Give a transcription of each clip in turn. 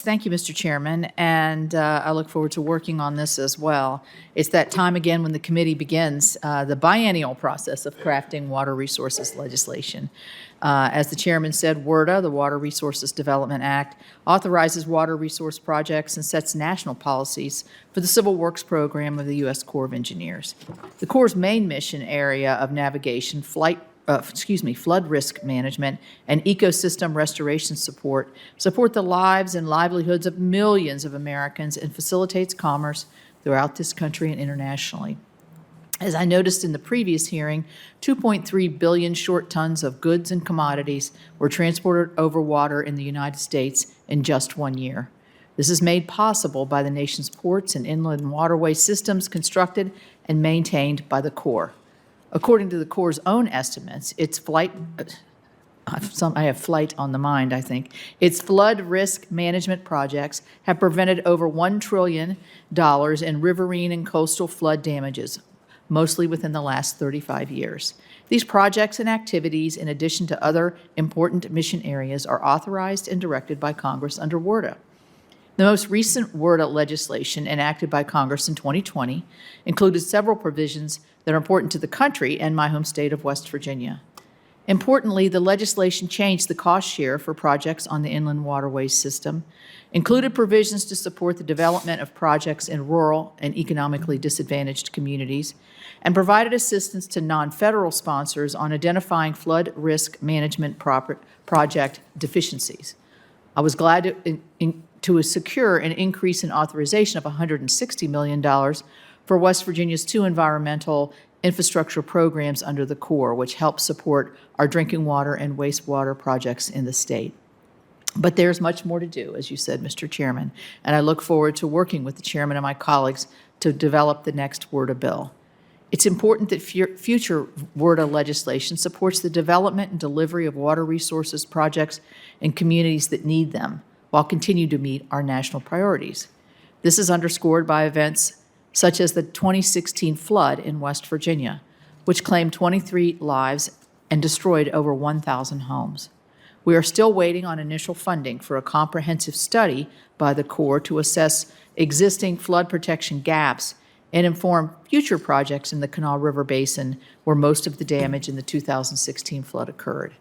Thank you, Mr. Chairman, and I look forward to working on this as well. It's that time again when the committee begins the biennial process of crafting water resources legislation. As the chairman said, WRDA, the Water Resources Development Act, authorizes water resource projects and sets national policies for the Civil Works Program of the U.S. Corps of Engineers. The Corps' main mission area of navigation, flood risk management, and ecosystem restoration support the lives and livelihoods of millions of Americans and facilitates commerce throughout this country and internationally. As I noticed in the previous hearing, 2.3 billion short tons of goods and commodities were transported over water in the United States in just 1 year. This is made possible by the nation's ports and inland waterway systems constructed and maintained by the Corps. According to the Corps' own estimates, its flood risk management projects have prevented over $1 trillion in riverine and coastal flood damages, mostly within the last 35 years. These projects and activities, in addition to other important mission areas, are authorized and directed by Congress under WRDA. The most recent WRDA legislation enacted by Congress in 2020 included several provisions that are important to the country and my home state of West Virginia. Importantly, the legislation changed the cost share for projects on the inland waterways system, included provisions to support the development of projects in rural and economically disadvantaged communities, and provided assistance to non-federal sponsors on identifying flood risk management project deficiencies. I was glad to secure an increase in authorization of $160 million for West Virginia's 2 environmental infrastructure programs under the Corps, which help support our drinking water and wastewater projects in the state. But there's much more to do, as you said, Mr. Chairman, and I look forward to working with the chairman and my colleagues to develop the next WRDA bill. It's important that future WRDA legislation supports the development and delivery of water resources projects in communities that need them, while continuing to meet our national priorities. This is underscored by events such as the 2016 flood in West Virginia, which claimed 23 lives and destroyed over 1,000 homes. We are still waiting on initial funding for a comprehensive study by the Corps to assess existing flood protection gaps and inform future projects in the Kanawha River Basin where most of the damage in the 2016 flood occurred.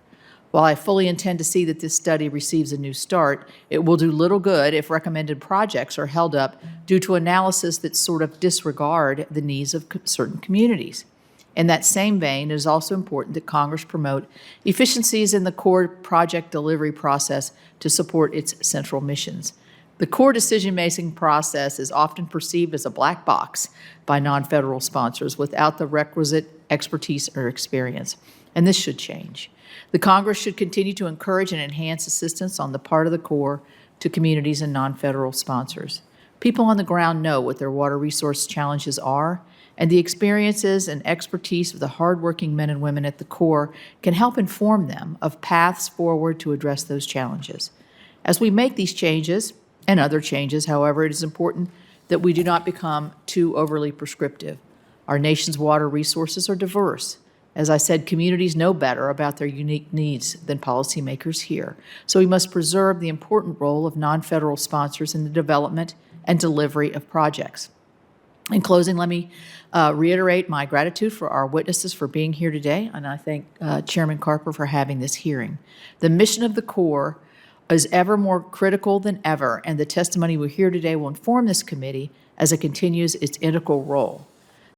While I fully intend to see that this study receives a new start, it will do little good if recommended projects are held up due to analysis that sort of disregard the needs of certain communities. In that same vein, it is also important that Congress promote efficiencies in the Corps project delivery process to support its central missions. The Corps decision-making process is often perceived as a black box by non-federal sponsors without the requisite expertise or experience, and this should change. The Congress should continue to encourage and enhance assistance on the part of the Corps to communities and non-federal sponsors. People on the ground know what their water resource challenges are, and the experiences and expertise of the hardworking men and women at the Corps can help inform them of paths forward to address those challenges. As we make these changes, and other changes, however, it is important that we do not become too overly prescriptive. Our nation's water resources are diverse. As I said, communities know better about their unique needs than policymakers here. So we must preserve the important role of non-federal sponsors in the development and delivery of projects. In closing, let me reiterate my gratitude for our witnesses for being here today, and I thank Chairman Carper for having this hearing. The mission of the Corps is ever more critical than ever, and the testimony we hear today will inform this committee as it continues its integral role